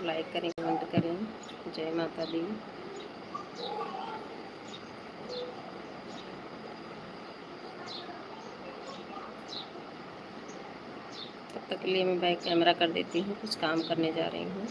Like करें, comment करें। जय माता दी। तब तक के लिए मैं बैक कैमरा कर देती हूँ, कुछ काम करने जा रही हूँ।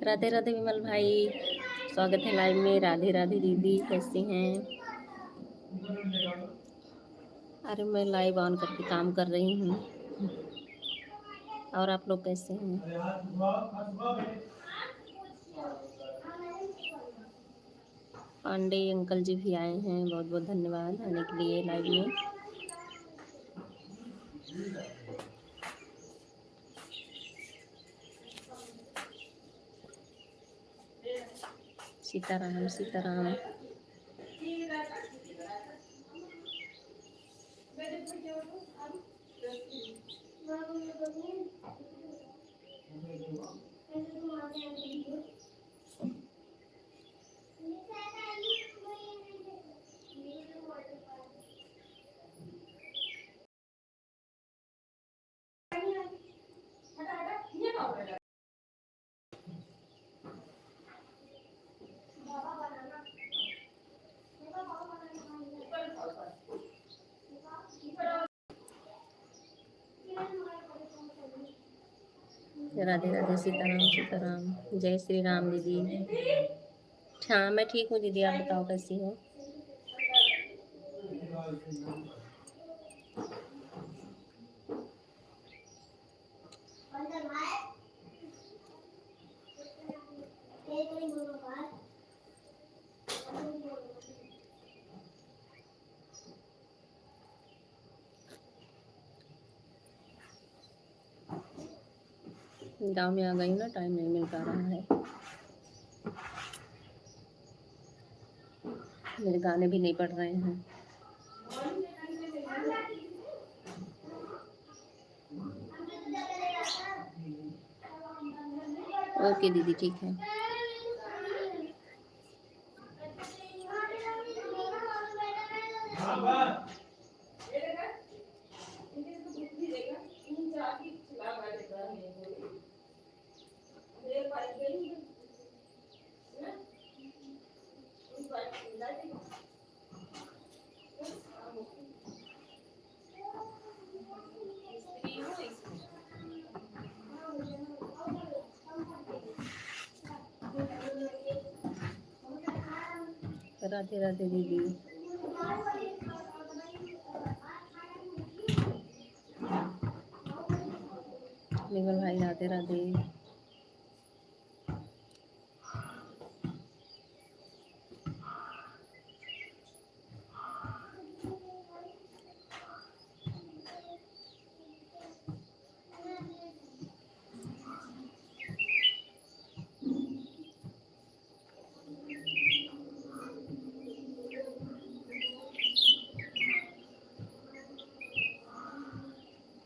राधे राधे विमल भाई, स्वागत है लाइव में। राधे राधे दीदी, कैसी हैं? अरे मैं लाइव ऑन करके काम कर रही हूँ। और आप लोग कैसे हैं? पांडे अंकल जी भी आए हैं, बहुत बहुत धन्यवाद आने के लिए लाइव में। सीताराम सीताराम। राधे राधे सीताराम सीताराम। जय श्री राम दीदी। हाँ मैं ठीक हूँ दीदी, आप बताओ कैसी हो? गांव में आ गई ना, टाइम नहीं मिल पा रहा है। मेरे गाने भी नहीं पढ़ रहे हैं। ओके दीदी, ठीक है। राधे राधे दीदी। विमल भाई राधे राधे।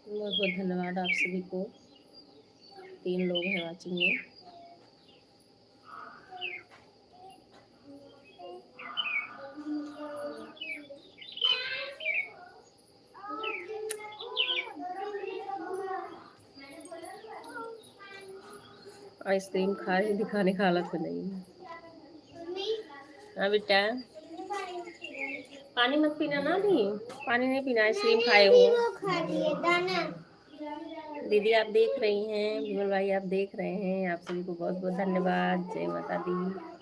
बहुत बहुत धन्यवाद आप सभी को। 3 लोग हैं वाचिंग में। आइसक्रीम खा रही, दिखाने का हालत में नहीं है। हाँ बेटा, पानी मत पीना ना अभी, पानी नहीं पीना, आइसक्रीम खाए हो। दीदी आप देख रही हैं, विमल भाई आप देख रहे हैं, आप सभी को बहुत बहुत धन्यवाद। जय माता दी।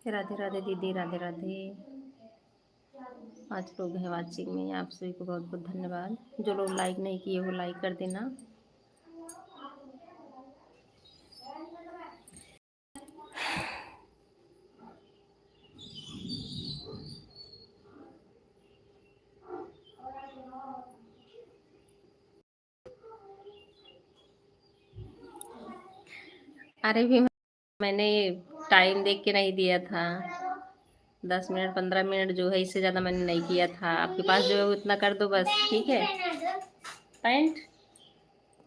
राधे राधे दीदी, राधे राधे। 5 लोग हैं वाचिंग में, आप सभी को बहुत बहुत धन्यवाद। जो लोग लाइक नहीं किए वो लाइक कर देना। अरे भी मैंने टाइम देख के नहीं दिया था, 10 मिनट 15 मिनट जो है, इससे ज़्यादा मैंने नहीं किया था। आपके पास जो है उतना कर दो बस, ठीक है। पैंट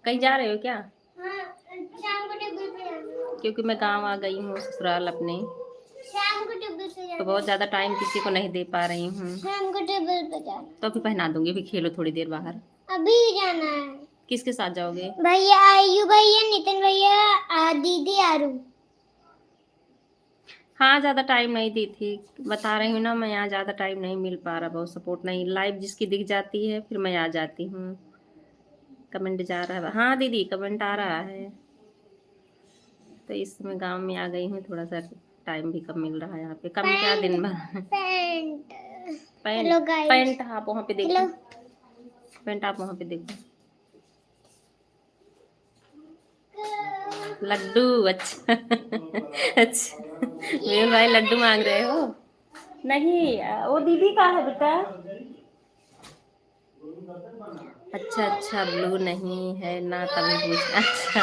कहीं जा रहे हो क्या? शाम को टेबल पे जाना, क्योंकि मैं गांव आ गई हूँ ससुराल अपने, शाम को टेबल पे जाना, तो बहुत ज़्यादा टाइम किसी को नहीं दे पा रही हूँ। शाम को टेबल पे जाना, तो अभी पहना दूंगी, अभी खेलो थोड़ी देर बाहर। अभी जाना है। किसके साथ जाओगे? भैया, आयु भैया, नितिन भैया, दीदी, आरू। हाँ, ज़्यादा टाइम नहीं दी थी, बता रही हूँ ना मैं, यहाँ ज़्यादा टाइम नहीं मिल पा रहा, बहुत सपोर्ट नहीं, लाइव जिसकी दिख जाती है फिर मैं आ जाती हूँ। कमेंट जा रहा है, हाँ दीदी कमेंट आ रहा है। तो इस समय गांव में आ गई हूँ, थोड़ा सा टाइम भी कम मिल रहा है यहाँ पे, कम क्या दिन भर। पैंट पैंट आप वहाँ पे देखो, पैंट आप वहाँ पे देखो। लड्डू, अच्छा अच्छा, मेरे भाई लड्डू मांग रहे हो? नहीं, वो दीदी का है बेटा। अच्छा अच्छा, ब्लू नहीं है ना, तभी पूछ। अच्छा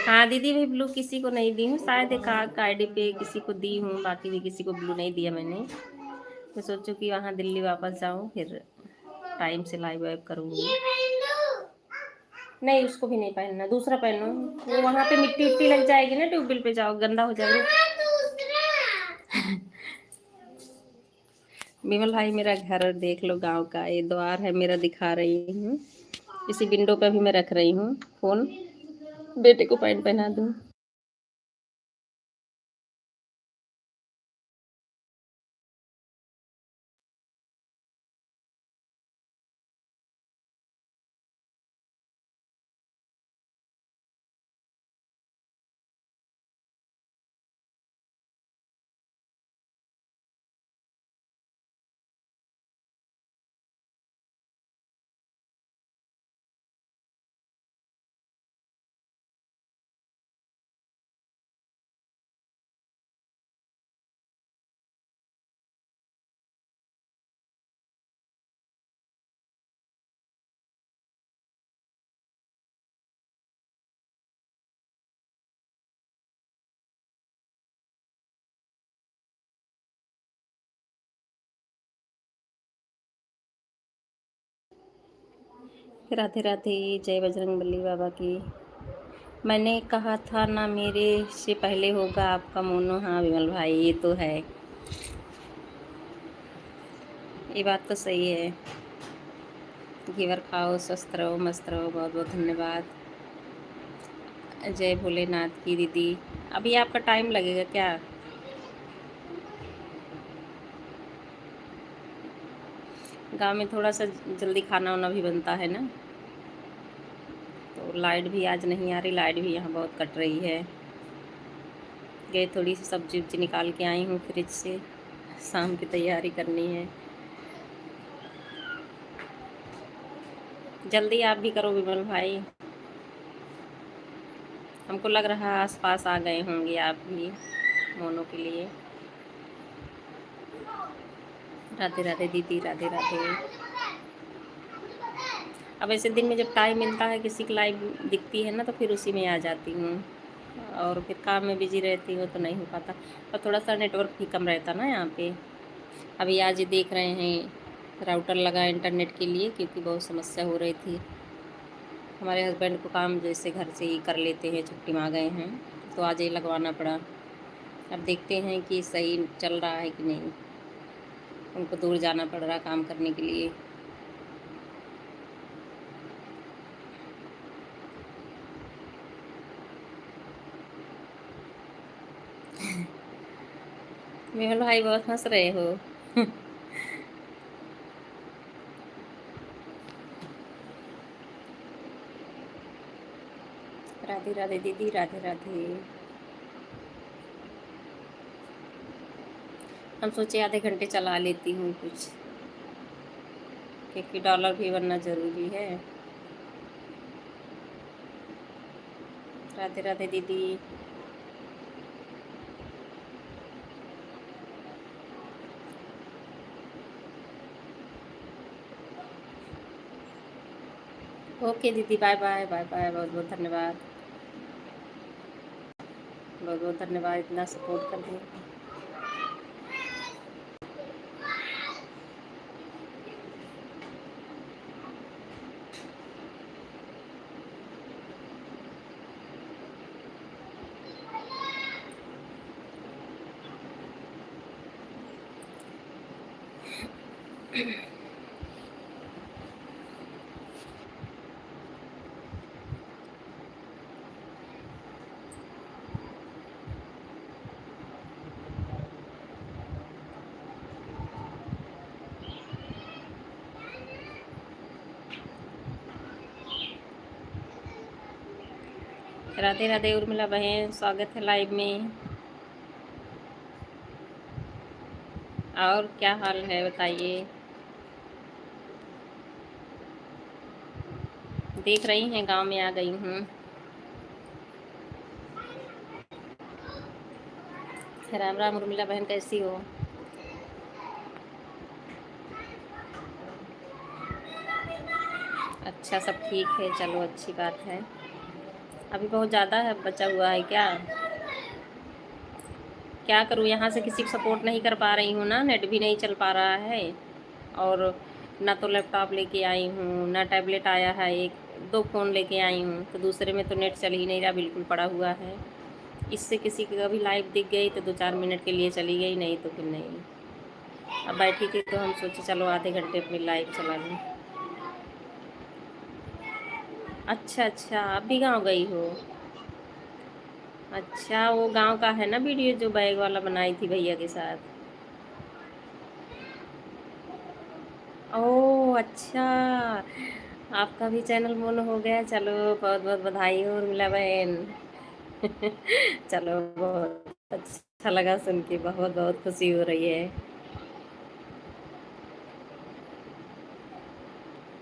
हाँ दीदी, भाई ब्लू किसी को नहीं दी हूँ, शायद एक आईडी पे किसी को दी हूँ, बाकी भी किसी को ब्लू नहीं दिया मैंने। मैं सोचूं कि वहाँ दिल्ली वापस जाऊँ, फिर टाइम से लाइव वाइव करूँगी। नहीं, उसको भी नहीं पहनना, दूसरा पहनो, वो वहाँ पे मिट्टी उट्टी लग जाएगी ना, ट्यूबवेल पे जाओ गंदा हो जाएगा। विमल भाई, मेरा घर देख लो गांव का, ये द्वार है मेरा, दिखा रही हूँ, इसी विंडो पे भी मैं रख रही हूँ फोन, बेटे को पैंट पहना दूँ। राधे राधे, जय बजरंगबली बाबा की। मैंने कहा था ना, मेरे से पहले होगा आपका मोनो। हाँ विमल भाई, ये तो है, ये बात तो सही है। घेवर खाओ, स्वस्थ रहो, मस्त रहो, बहुत बहुत धन्यवाद। जय भोलेनाथ की दीदी। अभी आपका टाइम लगेगा क्या? गांव में थोड़ा सा जल्दी खाना वाना भी बनता है ना, तो लाइट भी आज नहीं आ रही, लाइट भी यहाँ बहुत कट रही है। गए थोड़ी सी सब्जी उब्जी निकाल के आई हूँ फ्रिज से, शाम की तैयारी करनी है। जल्दी आप भी करो विमल भाई, हमको लग रहा है आसपास आ गए होंगे आप भी मोनो के लिए। राधे राधे दीदी, राधे राधे। अब ऐसे दिन में जब टाइम मिलता है, किसी की लाइव दिखती है ना, तो फिर उसी में आ जाती हूँ, और फिर काम में बिजी रहती हूँ तो नहीं हो पाता, और थोड़ा सा नेटवर्क भी कम रहता ना यहाँ पे। अभी आज ये देख रहे हैं राउटर लगा इंटरनेट के लिए, क्योंकि बहुत समस्या हो रही थी। हमारे हस्बैंड को काम जैसे घर से ही कर लेते हैं, छुट्टी में आ गए हैं, तो आज ये लगवाना पड़ा। अब देखते हैं कि सही चल रहा है कि नहीं, उनको दूर जाना पड़ रहा काम करने के लिए। मेहुल भाई बहुत हंस रहे हो। राधे राधे दीदी, राधे राधे। हम सोचे आधे घंटे चला लेती हूँ कुछ, क्योंकि डॉलर भी बनना ज़रूरी है। राधे राधे दीदी। ओके दीदी, बाय बाय बाय बाय, बहुत बहुत धन्यवाद, बहुत बहुत धन्यवाद इतना सपोर्ट करने का। राधे राधे उर्मिला बहन, स्वागत है लाइव में। और क्या हाल है बताइए। देख रही हैं गांव में आ गई हूँ। राम राम उर्मिला बहन, कैसी हो। अच्छा, सब ठीक है, चलो अच्छी बात है। अभी बहुत ज़्यादा है बचा हुआ है क्या। क्या करूँ, यहाँ से किसी को सपोर्ट नहीं कर पा रही हूँ ना, नेट भी नहीं चल पा रहा है। और ना तो लैपटॉप लेके आई हूँ, ना टैबलेट आया है, एक दो फ़ोन लेके आई हूँ, तो दूसरे में तो नेट चल ही नहीं रहा, बिल्कुल पड़ा हुआ है। इससे किसी की कभी लाइव दिख गई तो 2-4 मिनट के लिए चली गई, नहीं तो फिर नहीं। अब बैठी थी तो हम सोचे चलो आधे घंटे अपनी लाइव चला लूँ। अच्छा अच्छा, आप भी गाँव गई हो। अच्छा, वो गांव का है ना वीडियो जो बैग वाला बनाई थी भैया के साथ। ओह अच्छा, आपका भी चैनल मोनो हो गया, चलो बहुत बहुत बधाई हो उर्मिला बहन। चलो, बहुत अच्छा लगा सुन के, बहुत बहुत खुशी हो रही है।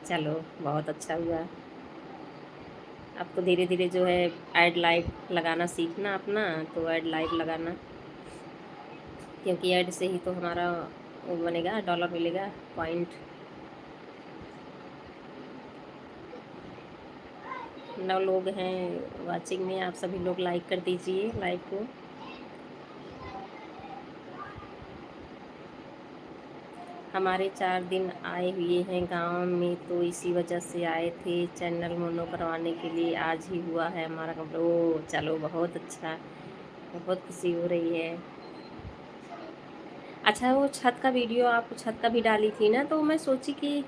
चलो, बहुत अच्छा हुआ। अब तो धीरे धीरे जो है ऐड लाइव लगाना सीखना अपना, तो ऐड लाइव लगाना, क्योंकि ऐड से ही तो हमारा वो बनेगा, डॉलर मिलेगा, पॉइंट। 9 लोग हैं वाचिंग में, आप सभी लोग लाइक कर दीजिए लाइव को। हमारे 4 दिन आए हुए हैं गांव में, तो इसी वजह से आए थे चैनल मोनो करवाने के लिए। आज ही हुआ है हमारा कंप्लीट। ओह चलो, बहुत अच्छा, बहुत खुशी हो रही है। अच्छा, वो छत का वीडियो आप छत का भी डाली थी ना, तो मैं सोची कि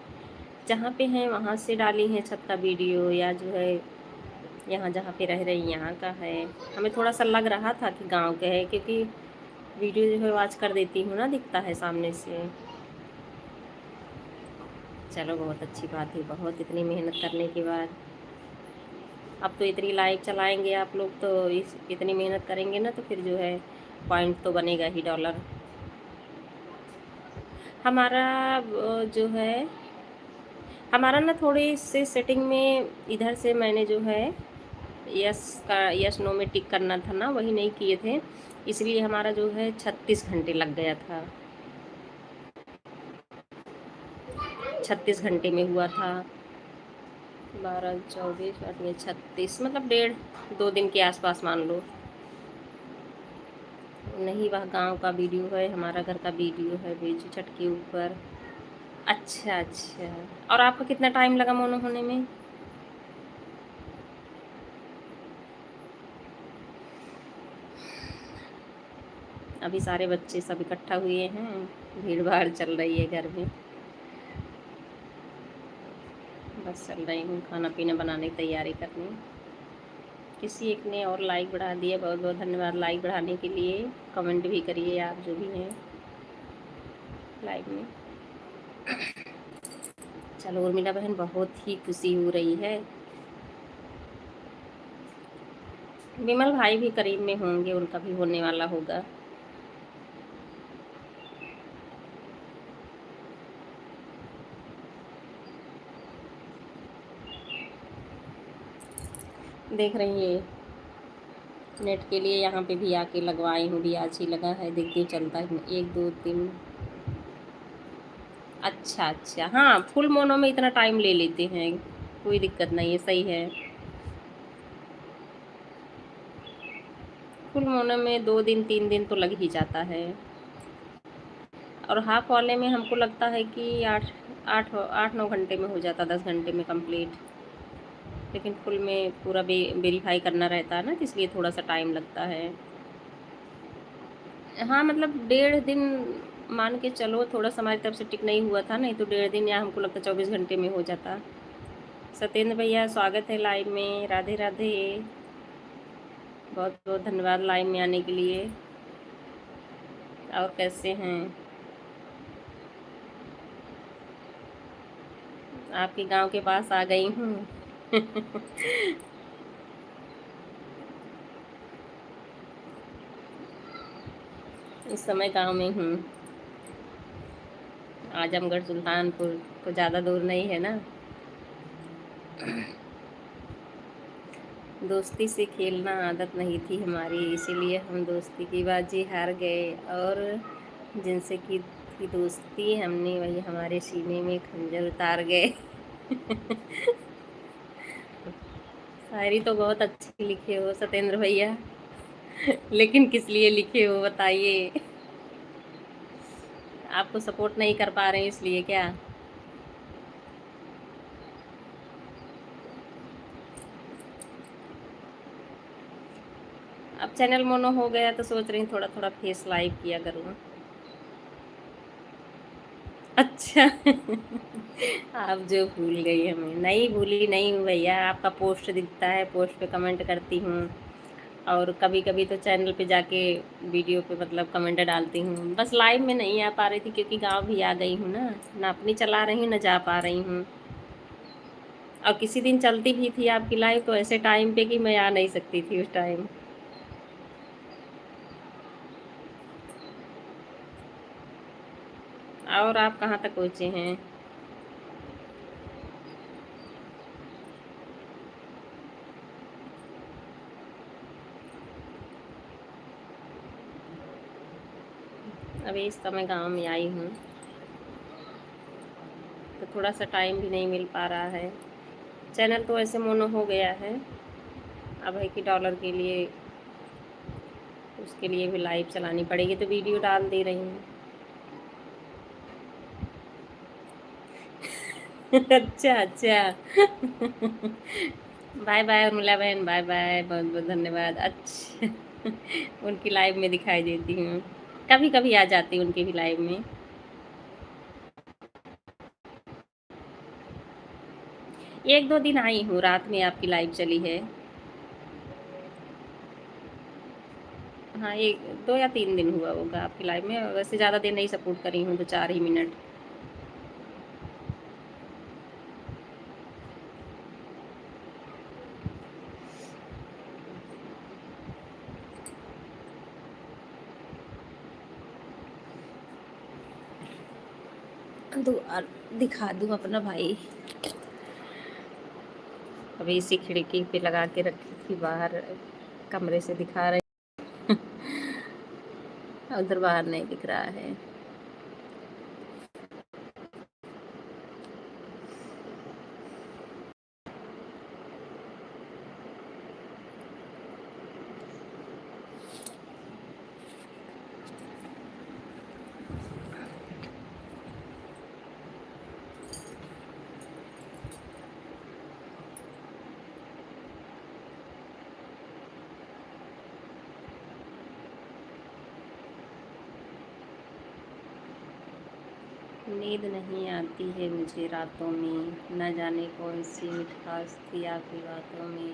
जहाँ पे हैं वहाँ से डाली हैं छत का वीडियो, या जो है यहाँ जहाँ पे रह रही यहाँ का है। हमें थोड़ा सा लग रहा था कि गांव के है, क्योंकि वीडियो जो है वॉच कर देती हूँ ना, दिखता है सामने से। चलो, बहुत अच्छी बात है, बहुत इतनी मेहनत करने के बाद। अब तो इतनी लाइव चलाएंगे आप लोग, तो इतनी मेहनत करेंगे ना, तो फिर जो है पॉइंट तो बनेगा ही, डॉलर। हमारा जो है, हमारा ना थोड़ी से सेटिंग में इधर से मैंने जो है यस का यस नो में टिक करना था ना, वही नहीं किए थे, इसलिए हमारा जो है 36 घंटे लग गया था। 36 घंटे में हुआ था। 12 24 8 36, मतलब 1.5-2 दिन के आसपास मान लो। नहीं, वह गांव का वीडियो है, हमारा घर का वीडियो है, बेचू छठ के ऊपर। अच्छा अच्छा, और आपका कितना टाइम लगा मोनो होने में। अभी सारे बच्चे सब इकट्ठा हुए हैं, भीड़ भाड़ चल रही है घर में। बस चल रही हूँ खाना पीना बनाने की तैयारी करनी। किसी एक ने और लाइक बढ़ा दिया, बहुत बहुत धन्यवाद लाइक बढ़ाने के लिए। कमेंट भी करिए आप जो भी हैं लाइव में। चलो उर्मिला बहन, बहुत ही खुशी हो रही है। विमल भाई भी करीब में होंगे, उनका भी होने वाला होगा। देख रही है नेट के लिए यहाँ पे भी आके लगवाई हूँ, भी आज ही लगा है, देखती हूँ चलता है 1 2 3। अच्छा अच्छा, हाँ फुल मोनो में इतना टाइम ले लेते हैं, कोई दिक्कत नहीं है, सही है। फुल मोनो में 2 दिन 3 दिन तो लग ही जाता है, और हाफ वाले में हमको लगता है कि 8 8 9 घंटे में हो जाता, 10 घंटे में कंप्लीट। लेकिन फुल में पूरा वेरीफाई करना रहता है ना, तो इसलिए थोड़ा सा टाइम लगता है। हाँ मतलब 1.5 दिन मान के चलो, थोड़ा सा हमारी तरफ से टिक नहीं हुआ था, नहीं तो 1.5 दिन या हमको लगता 24 घंटे में हो जाता। सत्येंद्र भैया स्वागत है लाइव में, राधे राधे, बहुत बहुत धन्यवाद लाइव में आने के लिए। और कैसे हैं? आपके गांव के पास आ गई हूँ। इस समय गांव में हूँ, आजमगढ़ सुल्तानपुर, तो ज़्यादा दूर नहीं है ना। दोस्ती से खेलना आदत नहीं थी हमारी, इसीलिए हम दोस्ती की बाजी हार गए, और जिनसे की थी दोस्ती हमने वही हमारे सीने में खंजर उतार गए। शायरी तो बहुत अच्छी लिखे हो सत्येंद्र भैया, लेकिन किस लिए लिखे हो बताइए? आपको सपोर्ट नहीं कर पा रहे हैं इसलिए क्या? अब चैनल मोनो हो गया तो सोच रही हूँ थोड़ा थोड़ा फेस लाइव किया करूँ। अच्छा। आप जो भूल गई हमें, नहीं भूली नहीं हूँ भैया, आपका पोस्ट दिखता है, पोस्ट पे कमेंट करती हूँ, और कभी कभी तो चैनल पे जाके वीडियो पे मतलब कमेंट डालती हूँ, बस लाइव में नहीं आ पा रही थी क्योंकि गांव भी आ गई हूँ ना अपनी चला रही हूँ ना जा पा रही हूँ। और किसी दिन चलती भी थी आपकी लाइव तो ऐसे टाइम पे कि मैं आ नहीं सकती थी उस टाइम। और आप कहाँ तक पहुँचे हैं? अभी इस समय गांव में आई हूँ, तो थोड़ा सा टाइम भी नहीं मिल पा रहा है। चैनल तो ऐसे मोनो हो गया है, अब है कि डॉलर के लिए, उसके लिए भी लाइव चलानी पड़ेगी, तो वीडियो डाल दे रही हूँ। अच्छा अच्छा। बाय बाय उर्मिला बहन, बाय बाय, बहुत बहुत धन्यवाद। अच्छा। उनकी लाइव में दिखाई देती हूँ, कभी कभी आ जाती हूँ उनकी भी लाइव में। 1 2 दिन आई हूँ, रात में आपकी लाइव चली है। हाँ 1 2 या 3 दिन हुआ होगा आपकी लाइव में, वैसे ज़्यादा देर नहीं सपोर्ट करी हूँ, तो 4 ही मिनट। दो दिखा दूँ अपना भाई, अभी इसी खिड़की पे लगा के रखी थी, बाहर कमरे से दिखा रही, उधर बाहर नहीं दिख रहा है। नींद नहीं आती है मुझे रातों में, न जाने कौन सी मिठास थी आपकी बातों में,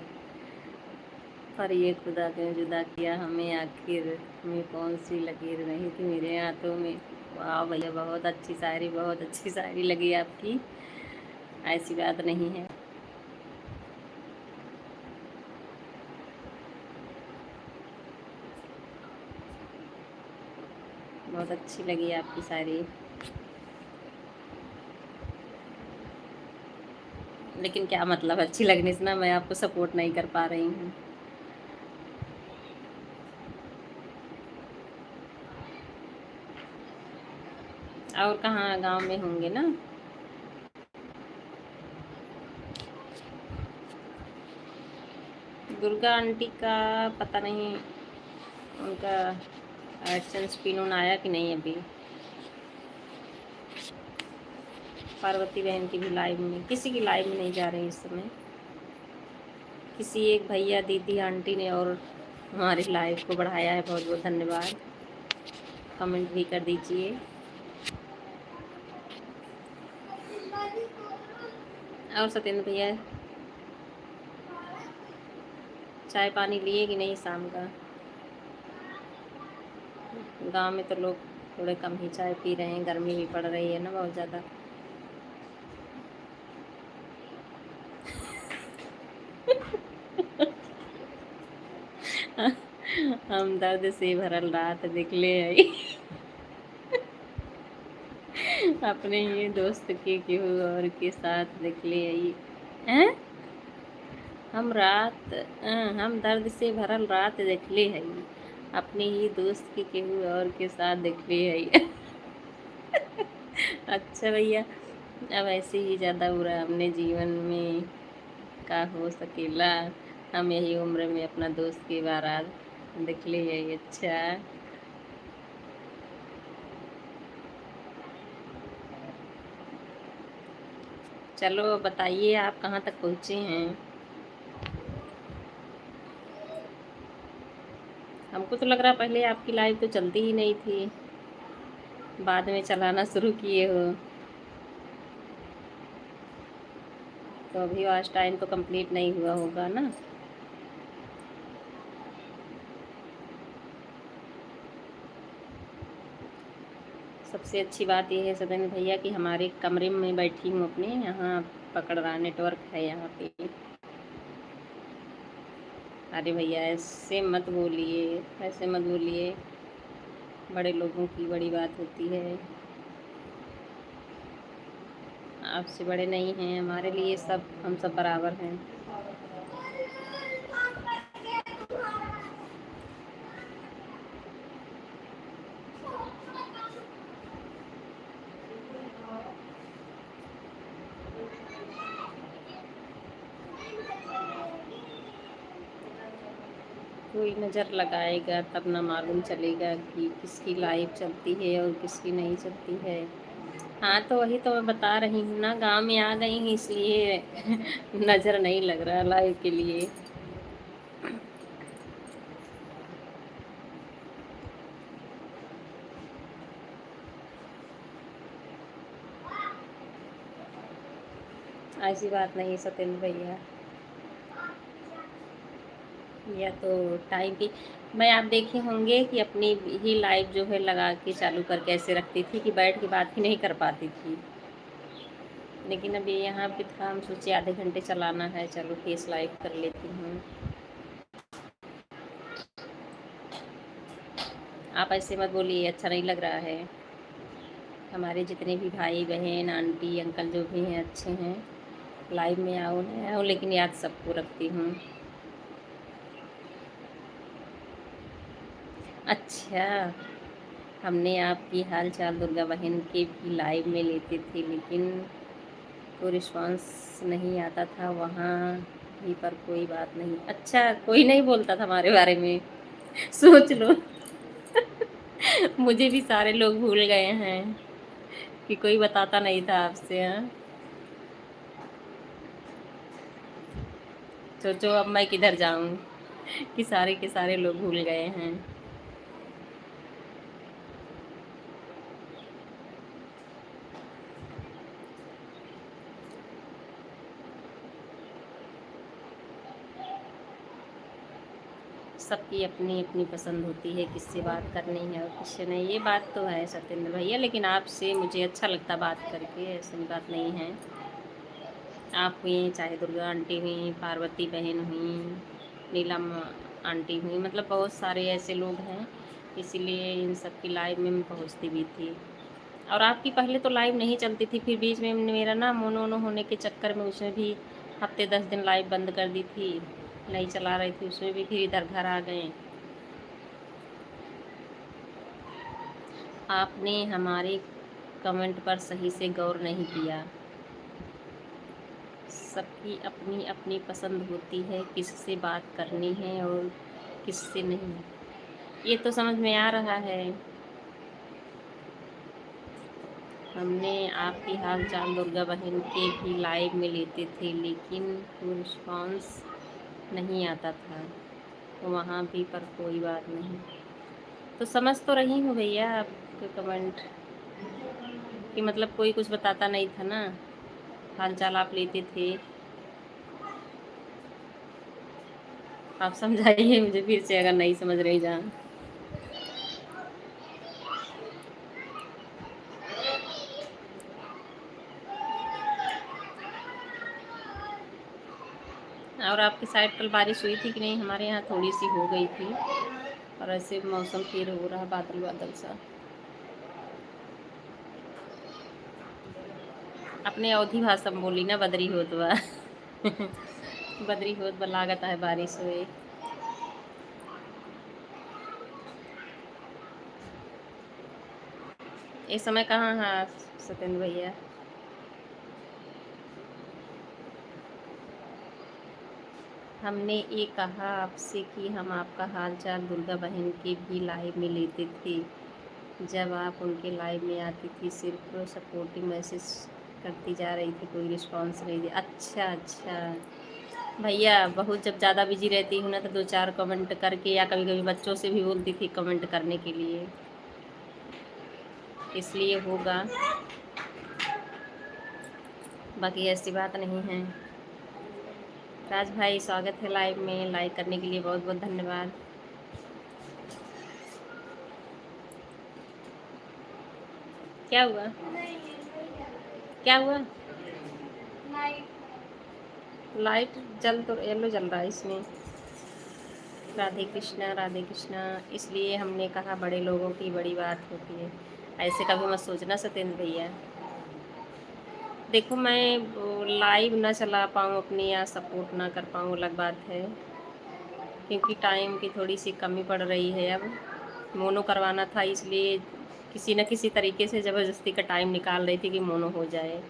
पर ये खुदा क्यों जुदा किया हमें, आखिर में कौन सी लकीर नहीं थी मेरे हाथों में। वाह भैया, बहुत अच्छी शायरी, बहुत अच्छी शायरी लगी आपकी, ऐसी बात नहीं है। बहुत अच्छी लगी आपकी शायरी। लेकिन क्या मतलब अच्छी लगने से ना मैं आपको सपोर्ट नहीं कर पा रही हूँ। और कहाँ गांव में होंगे ना। दुर्गा आंटी का पता नहीं, उनका एडसेंस पिन आया कि नहीं अभी। पार्वती बहन की भी लाइव में, किसी की लाइव में नहीं जा रही इस समय। किसी एक भैया दीदी आंटी ने और हमारी लाइव को बढ़ाया है, बहुत बहुत धन्यवाद। कमेंट भी कर दीजिए। और सत्येंद्र भैया चाय पानी लिए कि नहीं शाम का। गांव में तो लोग थोड़े कम ही चाय पी रहे हैं, गर्मी भी पड़ रही है ना बहुत ज़्यादा। हम दर्द से भरल रात देखले आई। अपने ही दोस्त के केहू और के साथ देखले आई हैं। हम दर्द से भरल रात देखले हई, अपने ही दोस्त के केहू और के साथ देखले हई। अच्छा भैया, अब ऐसे ही ज़्यादा बुरा हमने जीवन में का हो सकेला। हम यही उम्र में अपना दोस्त की बारात देखले हई। अच्छा चलो बताइए आप कहाँ तक पहुँचे हैं। हमको तो लग रहा पहले आपकी लाइव तो चलती ही नहीं थी, बाद में चलाना शुरू किए हो। तो अभी आज टाइम तो कंप्लीट नहीं हुआ होगा ना। सबसे अच्छी बात यह है सदन भैया कि हमारे कमरे में बैठी हूँ अपने, यहाँ पकड़ रहा नेटवर्क है यहाँ पे। अरे भैया ऐसे मत बोलिए, ऐसे मत बोलिए, बड़े लोगों की बड़ी बात होती है। आपसे बड़े नहीं हैं, हमारे लिए सब, हम सब बराबर हैं। कोई नज़र लगाएगा तब ना मालूम चलेगा कि किसकी लाइव चलती है और किसकी नहीं चलती है। हाँ तो वही तो मैं बता रही हूँ ना, गांव में आ गई हूँ इसलिए नज़र नहीं लग रहा लाइव के लिए। ऐसी बात नहीं सत्येंद्र भैया, या तो टाइम की, मैं आप देखे होंगे कि अपनी ही लाइव जो है लगा के चालू करके ऐसे रखती थी कि बैठ के बात ही नहीं कर पाती थी। लेकिन अभी यहाँ पे था, हम सोचे आधे घंटे चलाना है, चलो केस लाइव कर लेती हूँ। आप ऐसे मत बोलिए, अच्छा नहीं लग रहा है। हमारे जितने भी भाई बहन आंटी अंकल जो भी हैं अच्छे हैं, लाइव में आओ ना आओ, लेकिन याद सबको रखती हूँ। अच्छा, हमने आपकी हाल चाल दुर्गा बहन के भी लाइव में लेते थे, लेकिन कोई रिस्पांस नहीं आता था वहाँ भी, पर कोई बात नहीं। अच्छा कोई नहीं बोलता था हमारे बारे में, सोच लो। मुझे भी सारे लोग भूल गए हैं कि कोई बताता नहीं था आपसे। हाँ सोचो अब मैं किधर जाऊं कि सारे के सारे लोग भूल गए हैं। सबकी अपनी अपनी पसंद होती है, किससे बात करनी है और किससे नहीं, ये बात तो है सत्येंद्र भैया। लेकिन आपसे मुझे अच्छा लगता बात करके, ऐसी बात नहीं है। आप हुई चाहे दुर्गा आंटी हुई, पार्वती बहन हुई, नीलम आंटी हुई, मतलब बहुत सारे ऐसे लोग हैं, इसीलिए इन सब की लाइव में मैं पहुंचती भी थी। और आपकी पहले तो लाइव नहीं चलती थी, फिर बीच में मेरा ना मोनो होने के चक्कर में उसमें भी हफ्ते 10 दिन लाइव बंद कर दी थी, नहीं चला रही थी उसमें भी, फिर इधर घर आ गए। आपने हमारे कमेंट पर सही से गौर नहीं किया। सबकी अपनी अपनी पसंद होती है, किससे बात करनी है और किससे नहीं, ये तो समझ में आ रहा है। हमने आपकी हाल चाल दुर्गा बहन के भी लाइव में लेते थे, लेकिन कोई रिस्पॉन्स नहीं आता था वहाँ भी, पर कोई बात नहीं। तो समझ तो रही हूँ भैया आपके कमेंट कि मतलब कोई कुछ बताता नहीं था ना, हाल चाल आप लेते थे। आप समझाइए मुझे फिर से अगर नहीं समझ रही जान। और आपकी साइड कल बारिश हुई थी कि नहीं? हमारे यहाँ थोड़ी सी हो गई थी, और ऐसे मौसम फिर हो रहा बादल बादल सा। अपने अवधि भाषा में बोली ना, बदरी होत बा बदरी होत बा, लागत है बारिश हुई। इस समय कहाँ है सत्येंद्र भैया? हमने ये कहा आपसे कि हम आपका हाल चाल दुर्गा बहन के भी लाइव में लेते थे, जब आप उनके लाइव में आती थी सिर्फ सपोर्टिव मैसेज करती जा रही थी, कोई रिस्पॉन्स नहीं दिया। अच्छा अच्छा भैया, बहुत जब ज़्यादा बिजी रहती हूँ ना तो 2-4 कमेंट करके, या कभी कभी बच्चों से भी बोलती थी कमेंट करने के लिए, इसलिए होगा, बाकी ऐसी बात नहीं है। राज भाई स्वागत है लाइव में, लाइक करने के लिए बहुत बहुत धन्यवाद। क्या हुआ? क्या हुआ? लाइट जल तो येलो जल रहा है इसमें। राधे कृष्णा राधे कृष्णा। इसलिए हमने कहा बड़े लोगों की बड़ी बात होती है, ऐसे कभी मत सोचना सत्येंद्र भैया। देखो, मैं लाइव ना चला पाऊँ अपनी या सपोर्ट ना कर पाऊँ अलग बात है, क्योंकि टाइम की थोड़ी सी कमी पड़ रही है। अब मोनो करवाना था, इसलिए किसी न किसी तरीके से ज़बरदस्ती का टाइम निकाल रही थी कि मोनो हो जाए,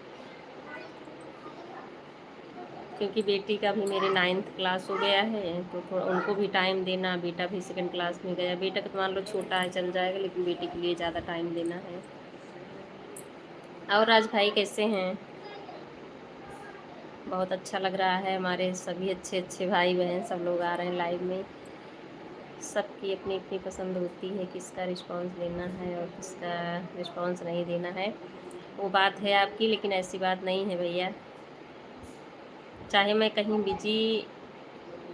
क्योंकि बेटी का भी मेरे 9th क्लास हो गया है, तो थोड़ा उनको भी टाइम देना। बेटा भी 2nd क्लास में गया, बेटा का तो मान लो छोटा है चल जाएगा, लेकिन बेटी के लिए ज़्यादा टाइम देना है। और राज भाई कैसे हैं? बहुत अच्छा लग रहा है, हमारे सभी अच्छे अच्छे भाई बहन सब लोग आ रहे हैं लाइव में। सबकी अपनी अपनी पसंद होती है, किसका रिस्पांस देना है और किसका रिस्पांस नहीं देना है, वो बात है आपकी, लेकिन ऐसी बात नहीं है भैया। चाहे मैं कहीं बिजी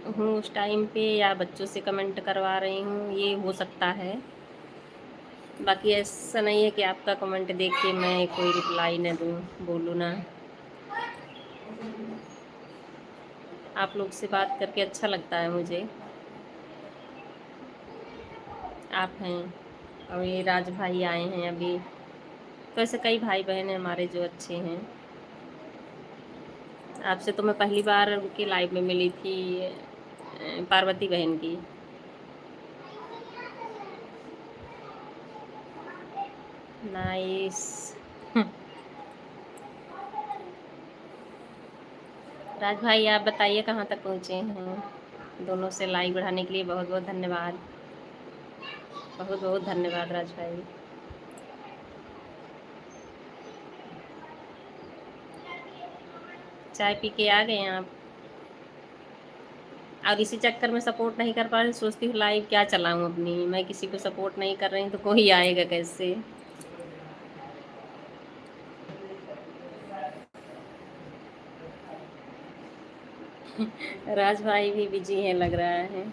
हूँ उस टाइम पे, या बच्चों से कमेंट करवा रही हूँ, ये हो सकता है। बाकी ऐसा नहीं है कि आपका कमेंट देख के मैं कोई रिप्लाई न दूँ, बोलूँ ना। आप लोग से बात करके अच्छा लगता है मुझे। आप हैं, और ये राज भाई आए हैं अभी, तो ऐसे कई भाई बहन हैं हमारे जो अच्छे हैं। आपसे तो मैं पहली बार उनके लाइव में मिली थी, पार्वती बहन की। नाइस राज भाई, आप बताइए कहाँ तक पहुँचे हैं? दोनों से लाइक बढ़ाने के लिए बहुत बहुत धन्यवाद, बहुत बहुत धन्यवाद राज भाई। चाय पी के आ गए हैं आप? और इसी चक्कर में सपोर्ट नहीं कर पा रही, सोचती हूँ लाइव क्या चलाऊँ अपनी, मैं किसी को सपोर्ट नहीं कर रही तो कोई आएगा कैसे? राज भाई भी बिजी हैं लग रहा है।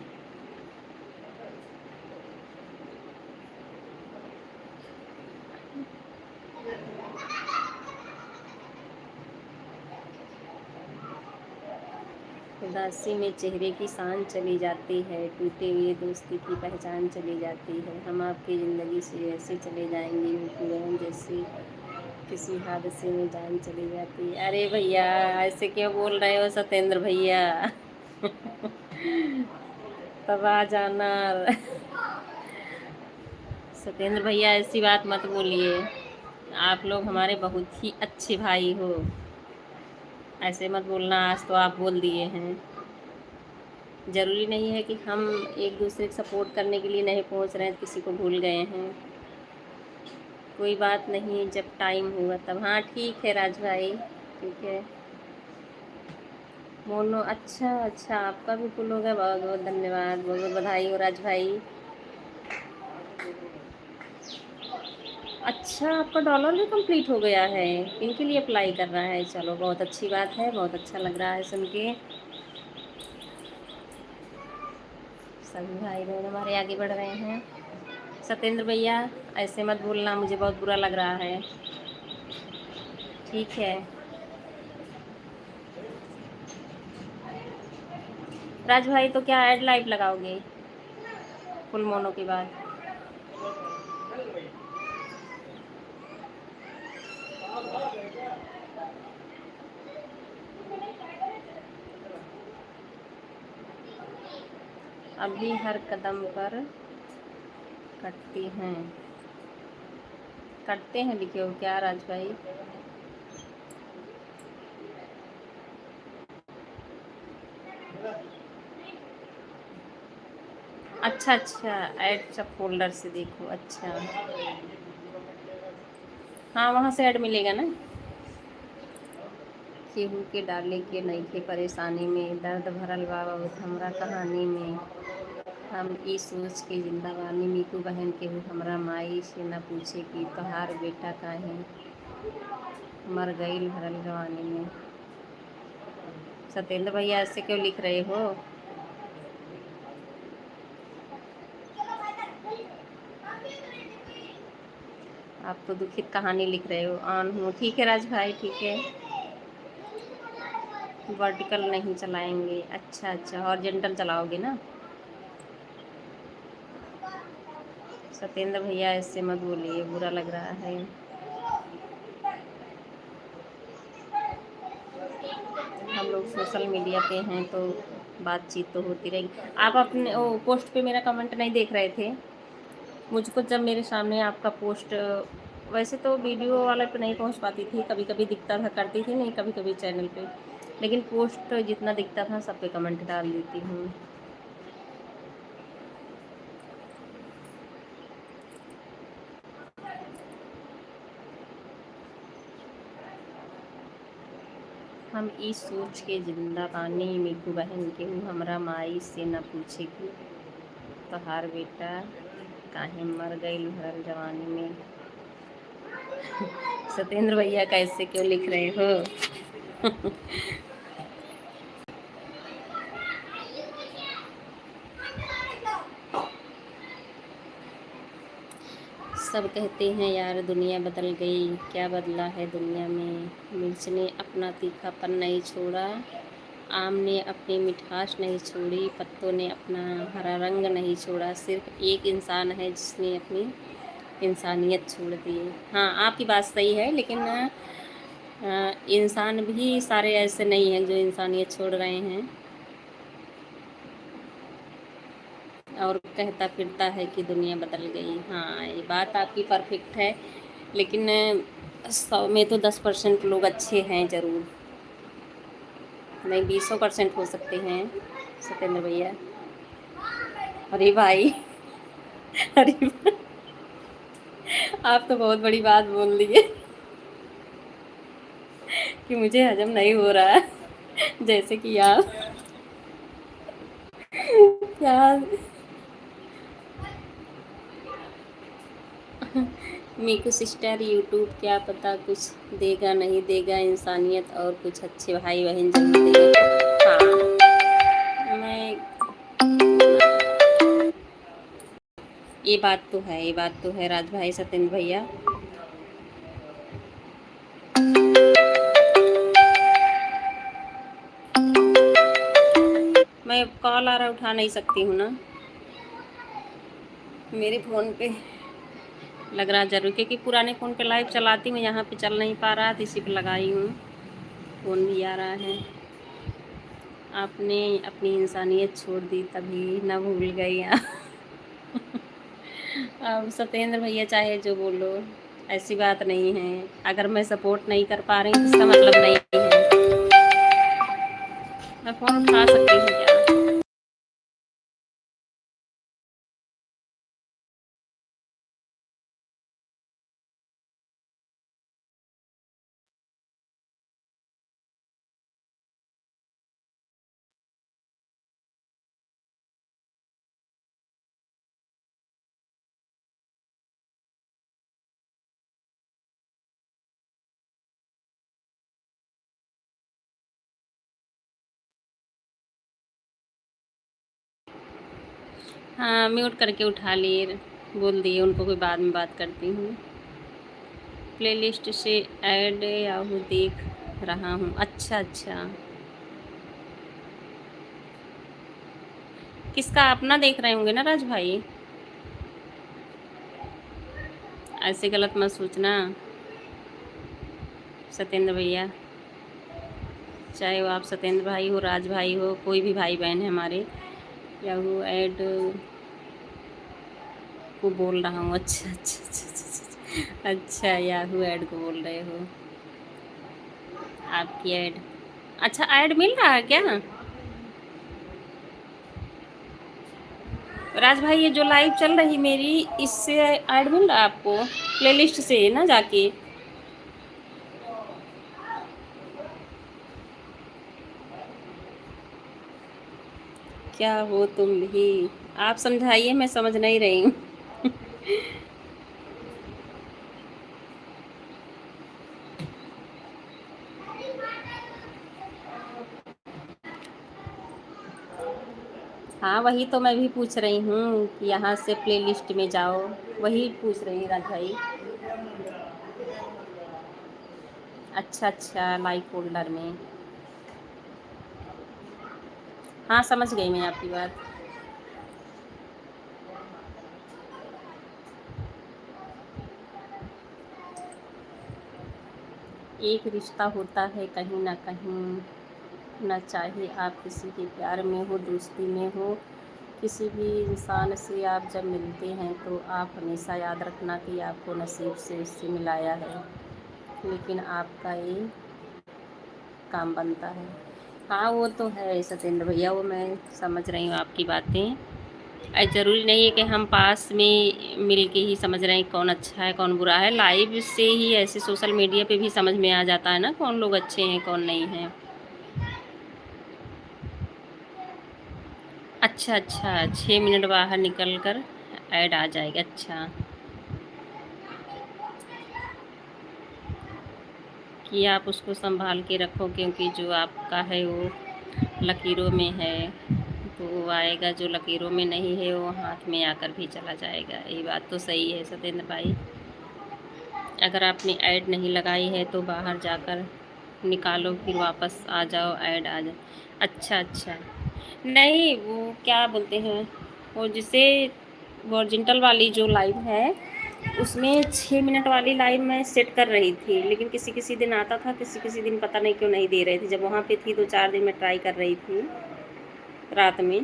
उदासी में चेहरे की शान चली जाती है, टूटे हुए दोस्ती की पहचान चली जाती है। हम आपकी ज़िंदगी से ऐसे चले जाएंगे मीठू बहन, जैसे किसी हादसे में जान चली जाती है। अरे भैया ऐसे क्यों बोल रहे हो सत्येंद्र भैया? तब आ जाना। सत्येंद्र भैया ऐसी बात मत बोलिए, आप लोग हमारे बहुत ही अच्छे भाई हो। ऐसे मत बोलना, आज तो आप बोल दिए हैं। ज़रूरी नहीं है कि हम एक दूसरे को सपोर्ट करने के लिए नहीं पहुंच रहे हैं, किसी को भूल गए हैं। कोई बात नहीं, जब टाइम होगा तब। हाँ ठीक है राज भाई, ठीक है। मोनो, अच्छा अच्छा, आपका भी फुल हो गया, बहुत बहुत धन्यवाद, बहुत बहुत बधाई हो राज भाई। अच्छा, आपका डॉलर भी कंप्लीट हो गया है, इनके लिए अप्लाई कर रहा है। चलो बहुत अच्छी बात है, बहुत अच्छा लग रहा है सुन के। सभी भाई बहन हमारे आगे बढ़ रहे हैं। सत्येंद्र भैया ऐसे मत बोलना, मुझे बहुत बुरा लग रहा है, ठीक है। राज भाई तो क्या ऐड लाइव लगाओगे फुल मोनो के बाद? अभी हर कदम पर कटती हैं, कटते हैं लिखे हो क्या राज भाई? अच्छा अच्छा, ऐड सब फोल्डर से देखो, अच्छा। हाँ वहाँ से ऐड मिलेगा ना। केहू के डाले के नइखे परेशानी में, दर्द भरल बा बहुत हमरा कहानी में। हम ई सोच के जिंदा बानी मीकू बहन, केहू हमरा माई से न पूछे कि तोहार बेटा काहे मर गईल भरल जवानी में। सत्येंद्र भैया ऐसे क्यों लिख रहे हो? आप तो दुखित कहानी लिख रहे हो। ऑन हूँ, ठीक है राज भाई, ठीक है। वर्टिकल नहीं चलाएंगे, अच्छा अच्छा, हॉरिजॉन्टल चलाओगे ना। सत्येंद्र भैया ऐसे मत बोलिए, बुरा लग रहा है। हम लोग सोशल मीडिया पे हैं तो बातचीत तो होती रहेगी। आप अपने वो पोस्ट पे मेरा कमेंट नहीं देख रहे थे? मुझको जब मेरे सामने आपका पोस्ट, वैसे तो वीडियो वाले पे नहीं पहुंच पाती थी, कभी कभी दिखता था, करती थी नहीं कभी कभी चैनल पे, लेकिन पोस्ट जितना दिखता था सब पे कमेंट डाल देती हूँ। हम ई सोच के जिंदा बानी मीकू बहन, केहू हमरा माई से न पूछे कि तोहार बेटा काहे मर गईल भरल जवानी में। सत्येंद्र भैया कैसे क्यों लिख रहे हो? सब कहते हैं यार दुनिया बदल गई, क्या बदला है दुनिया में? मिर्च ने अपना तीखापन नहीं छोड़ा, आम ने अपनी मिठास नहीं छोड़ी, पत्तों ने अपना हरा रंग नहीं छोड़ा, सिर्फ एक इंसान है जिसने अपनी इंसानियत छोड़ दी। हाँ आपकी बात सही है, लेकिन इंसान भी सारे ऐसे नहीं हैं जो इंसानियत छोड़ रहे हैं और कहता फिरता है कि दुनिया बदल गई। हाँ ये बात आपकी परफेक्ट है, लेकिन 100 में तो 10% लोग अच्छे हैं ज़रूर, नहीं 20% हो सकते हैं सत्येंद्र भैया। अरे भाई, अरे भाई, आप तो बहुत बड़ी बात बोल दिए कि मुझे हजम नहीं हो रहा है, जैसे कि आप क्या। मीकू सिस्टर यूट्यूब क्या पता कुछ देगा नहीं देगा, इंसानियत और कुछ अच्छे भाई बहन जरूर देगा। हाँ मैं, ये बात तो है, ये बात तो है राज भाई, सत्येंद्र भैया। मैं कॉल आ रहा उठा नहीं सकती हूँ ना, मेरे फ़ोन पे लग रहा ज़रूर, क्योंकि पुराने फ़ोन पे लाइव चलाती हूँ, यहाँ पे चल नहीं पा रहा तो इसी पे लगाई हूँ। फ़ोन भी आ रहा है। आपने अपनी इंसानियत छोड़ दी तभी ना भूल गई अब सत्येंद्र भैया चाहे जो बोलो, ऐसी बात नहीं है। अगर मैं सपोर्ट नहीं कर पा रही हूँ तो इसका मतलब नहीं है। मैं फ़ोन उठा सकती हूँ क्या? हाँ, म्यूट करके उठा लिए, बोल दिए उनको कोई बाद में बात करती हूँ। प्लेलिस्ट से ऐड याहू देख रहा हूँ। अच्छा अच्छा, किसका? अपना देख रहे होंगे ना राज भाई, ऐसे गलत मत सोचना सत्येंद्र भैया। चाहे वो आप सत्येंद्र भाई हो, राज भाई हो, कोई भी भाई बहन है हमारे, याहू ऐड को बोल रहा हूँ। अच्छा अच्छा अच्छा अच्छा, अच्छा याहू ऐड को बोल रहे हो, आपकी ऐड। अच्छा, ऐड मिल रहा है क्या राज भाई? ये जो लाइव चल रही मेरी, इससे ऐड मिल रहा है आपको प्लेलिस्ट से ना जाके? क्या हो तुम भी, आप समझाइए, मैं समझ नहीं रही हूँ। हाँ, वही तो मैं भी पूछ रही हूँ कि यहाँ से प्लेलिस्ट में जाओ, वही पूछ रही हूँ राज भाई। अच्छा अच्छा, लाइक फोल्डर में। हाँ, समझ गई मैं आपकी बात। एक रिश्ता होता है कहीं ना कहीं, ना चाहे आप किसी के प्यार में हो, दोस्ती में हो, किसी भी इंसान से आप जब मिलते हैं तो आप हमेशा याद रखना कि आपको नसीब से उससे मिलाया है, लेकिन आपका ये काम बनता है। हाँ, वो तो है सत्येंद्र भैया, वो मैं समझ रही हूँ आपकी बातें। ज़रूरी नहीं है कि हम पास में मिल के ही समझ रहे हैं कौन अच्छा है कौन बुरा है, लाइव से ही ऐसे सोशल मीडिया पे भी समझ में आ जाता है ना कौन लोग अच्छे हैं कौन नहीं हैं। अच्छा अच्छा, 6 मिनट बाहर निकल कर ऐड आ जाएगा। अच्छा, कि आप उसको संभाल के रखो, क्योंकि जो आपका है वो लकीरों में है, तो वो आएगा, जो लकीरों में नहीं है वो हाथ में आकर भी चला जाएगा। ये बात तो सही है सत्येंद्र भाई। अगर आपने ऐड नहीं लगाई है तो बाहर जाकर निकालो, फिर वापस आ जाओ, ऐड आ जाए। अच्छा अच्छा, नहीं वो क्या बोलते हैं, वो जिसे ओरिजिनल वाली जो लाइव है उसमें 6 मिनट वाली लाइव मैं सेट कर रही थी, लेकिन किसी किसी दिन आता था, किसी किसी दिन पता नहीं क्यों नहीं दे रहे थे। जब वहाँ पे थी तो 4 दिन मैं ट्राई कर रही थी रात में।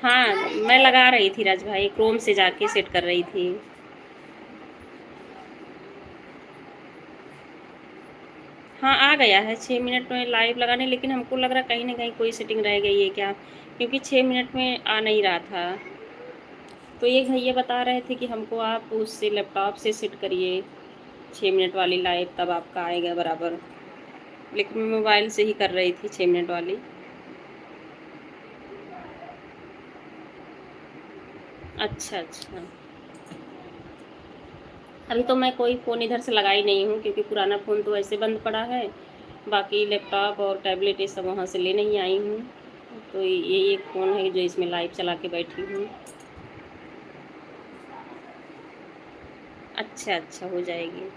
हाँ, मैं लगा रही थी राज भाई, क्रोम से जाके सेट कर रही थी। हाँ, आ गया है 6 मिनट में लाइव लगाने, लेकिन हमको लग रहा है कहीं ना कहीं कोई सेटिंग रह गई है क्या, क्योंकि 6 मिनट में आ नहीं रहा था। तो ये भैया बता रहे थे कि हमको आप उससे लैपटॉप से सेट करिए 6 मिनट वाली लाइव, तब आपका आएगा बराबर, लेकिन मैं मोबाइल से ही कर रही थी 6 मिनट वाली। अच्छा अच्छा, अभी तो मैं कोई फ़ोन इधर से लगाई नहीं हूँ, क्योंकि पुराना फ़ोन तो ऐसे बंद पड़ा है, बाकी लैपटॉप और टैबलेट ये सब वहाँ से ले नहीं आई हूँ। तो ये एक फ़ोन है जो इसमें लाइव चला के बैठी हूँ। अच्छा अच्छा, हो जाएगी।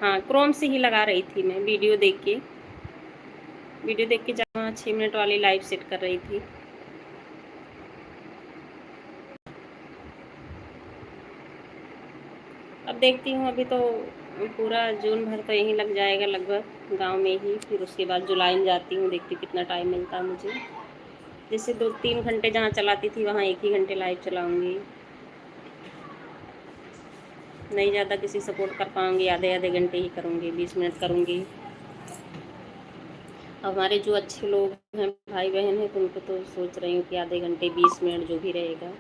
हाँ, क्रोम से ही लगा रही थी मैं वीडियो देख के जहाँ 6 मिनट वाली लाइव सेट कर रही थी। अब देखती हूँ, अभी तो पूरा जून भर तो यहीं लग जाएगा लगभग गांव में ही, फिर उसके बाद जुलाई में जाती हूँ, देखती हूँ कितना टाइम मिलता है मुझे। जैसे 2-3 घंटे जहाँ चलाती थी वहाँ 1 ही घंटे लाइव चलाऊँगी, नहीं ज़्यादा किसी सपोर्ट कर पाऊँगी, आधे आधे घंटे ही करूँगी, 20 मिनट करूँगी। हमारे जो अच्छे लोग हैं, भाई बहन हैं, तो उनको तो सोच रही हूँ कि आधे घंटे 20 मिनट जो भी रहेगा।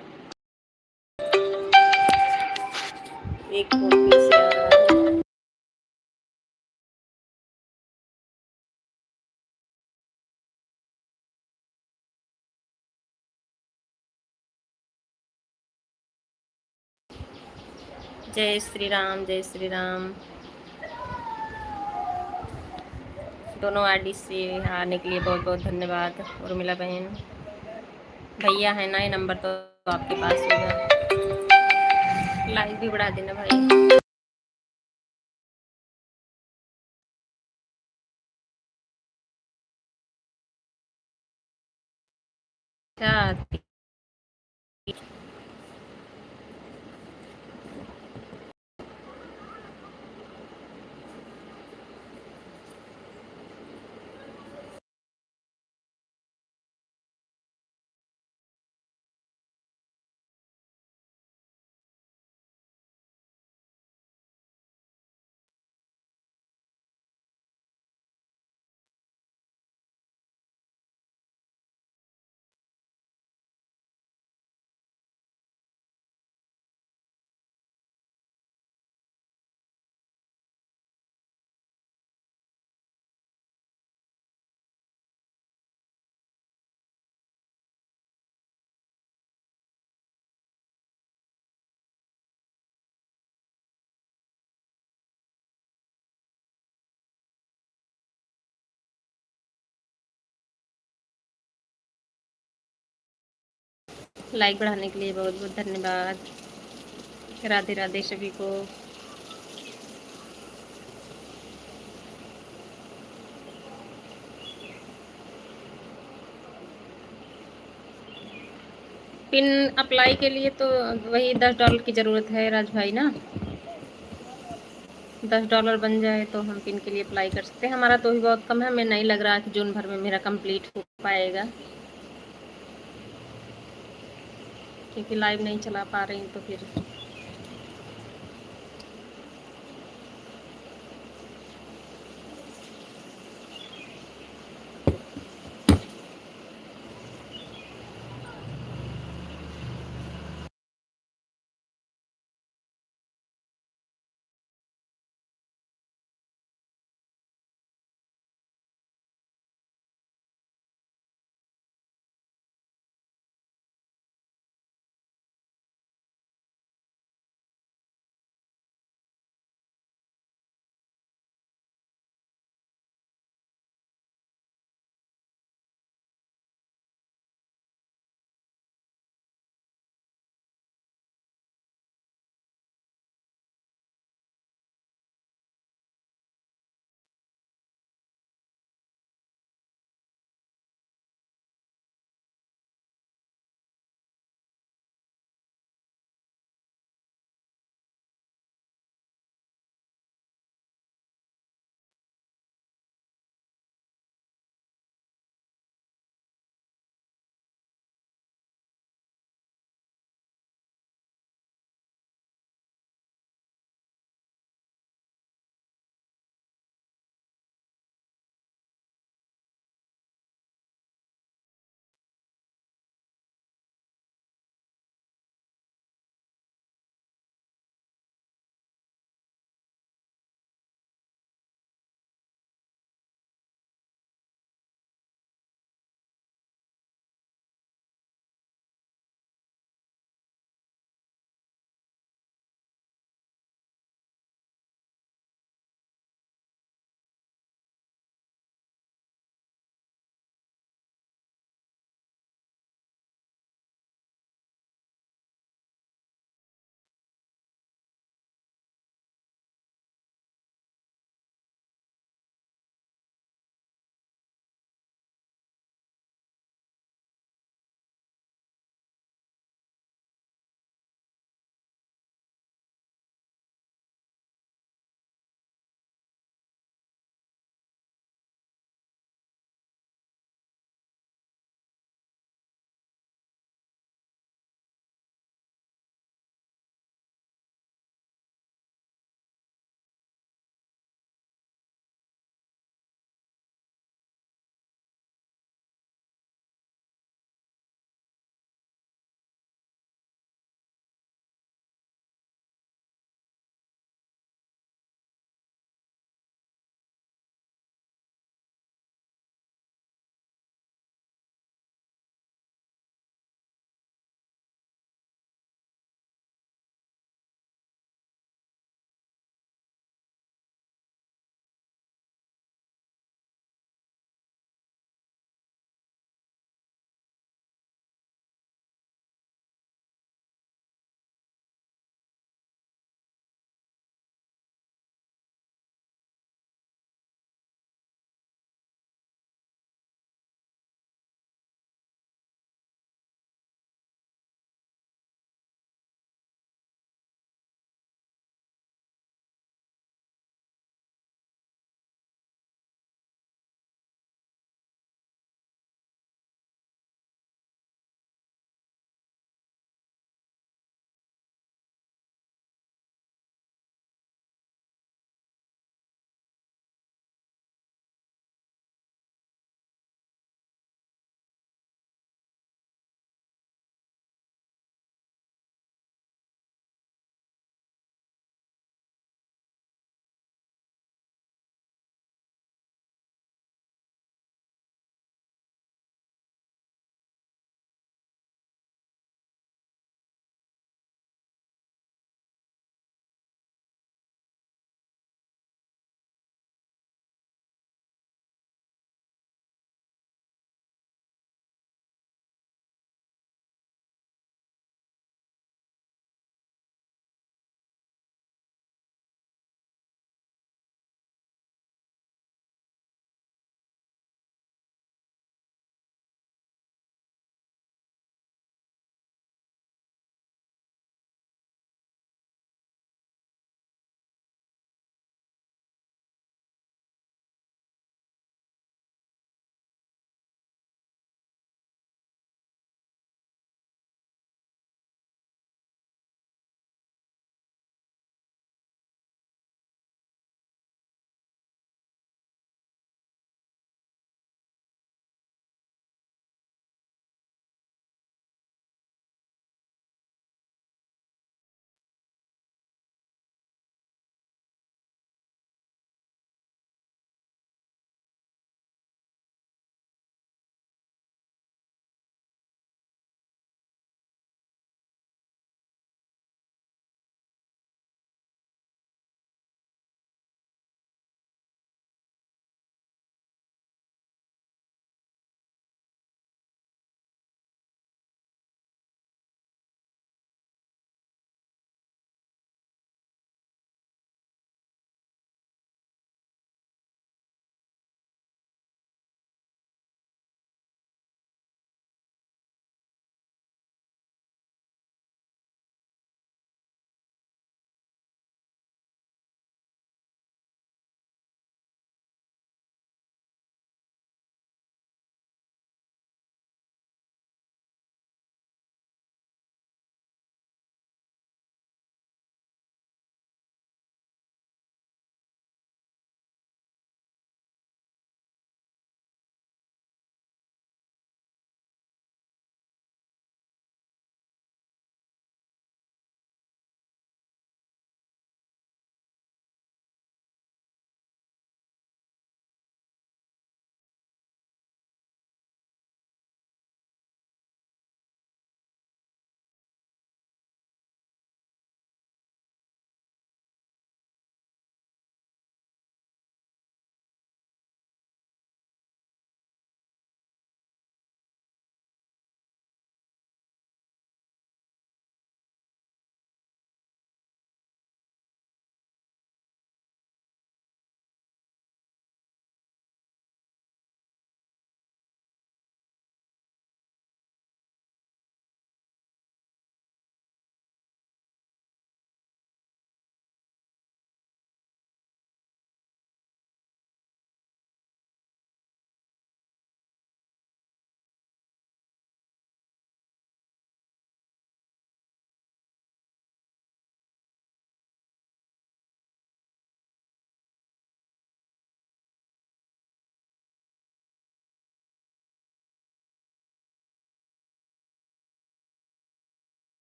एक फ़ोन फिर से आ रहा है। जय श्री राम, जय श्री राम। दोनों आईडी से आने के लिए बहुत बहुत धन्यवाद। उर्मिला बहन, भैया है ना, ये नंबर तो आपके पास होगा। लाइक भी बढ़ा देना भाई। क्या लाइक बढ़ाने के लिए बहुत बहुत धन्यवाद। राधे राधे सभी को। पिन अप्लाई के लिए तो वही $10 की ज़रूरत है राज भाई ना। $10 बन जाए तो हम पिन के लिए अप्लाई कर सकते हैं। हमारा तो भी बहुत कम है, हमें नहीं लग रहा कि जून भर में मेरा कंप्लीट हो पाएगा, क्योंकि लाइव नहीं चला पा रही हूँ तो फिर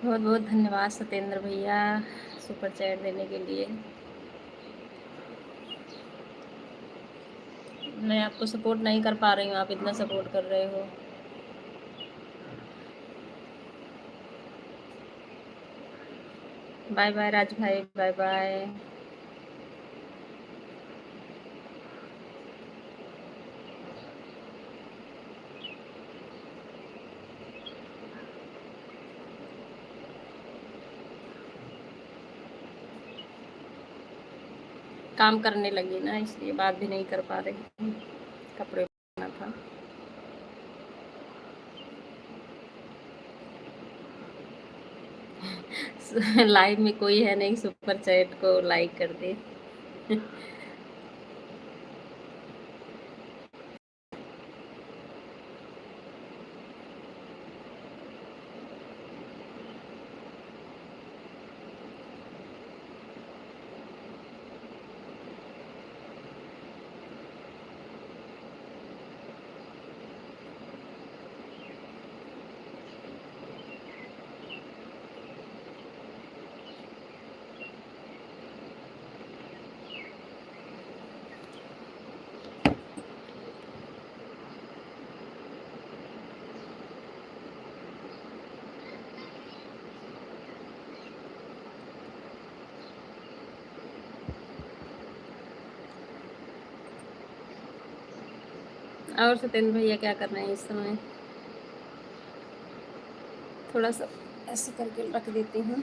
बहुत बहुत धन्यवाद सत्येंद्र भैया सुपर चैट देने के लिए। मैं आपको सपोर्ट नहीं कर पा रही हूँ, आप इतना सपोर्ट कर रहे हो। बाय बाय राज भाई, बाय बाय। काम करने लगी ना, इसलिए बात भी नहीं कर पा रही, कपड़े पहनना था। लाइव में कोई है नहीं, सुपर चैट को लाइक कर दे। और सत्येंद्र भैया क्या कर रहे हैं इस समय? थोड़ा सा ऐसे करके रख देती हूँ।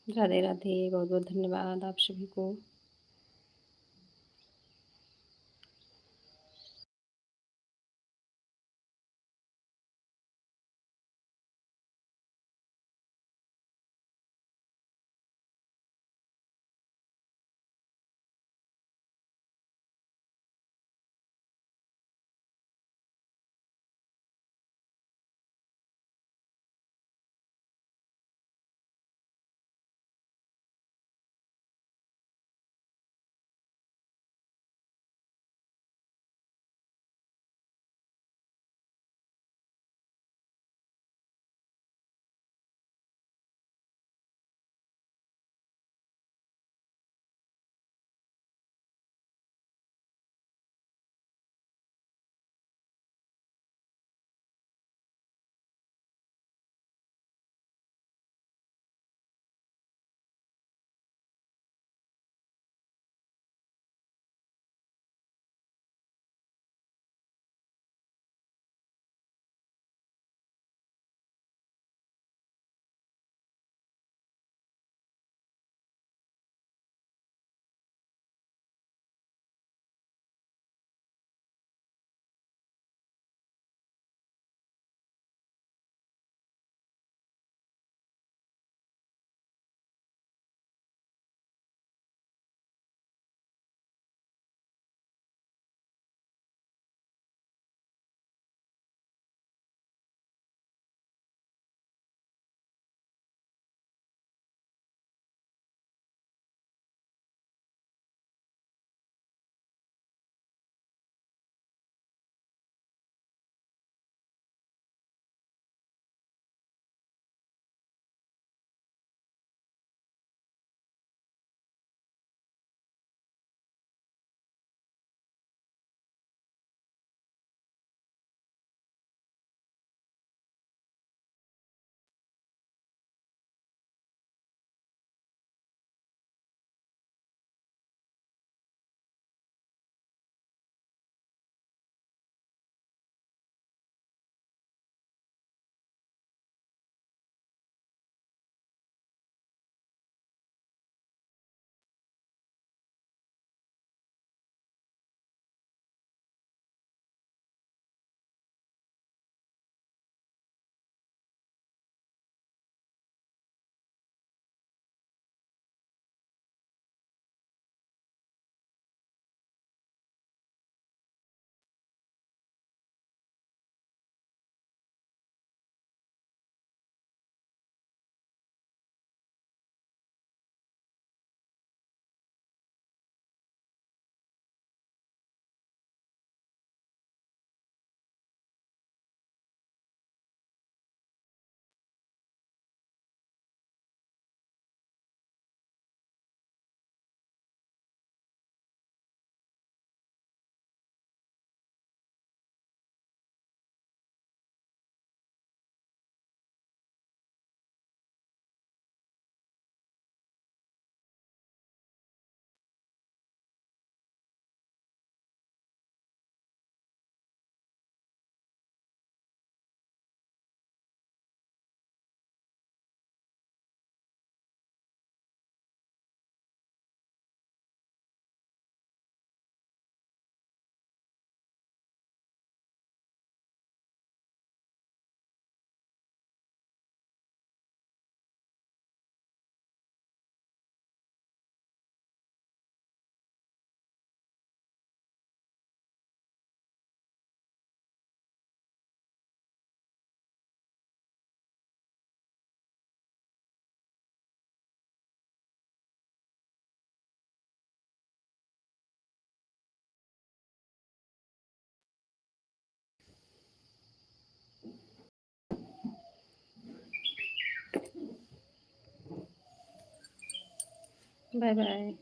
राधे राधे, बहुत बहुत धन्यवाद आप सभी को। Bye bye.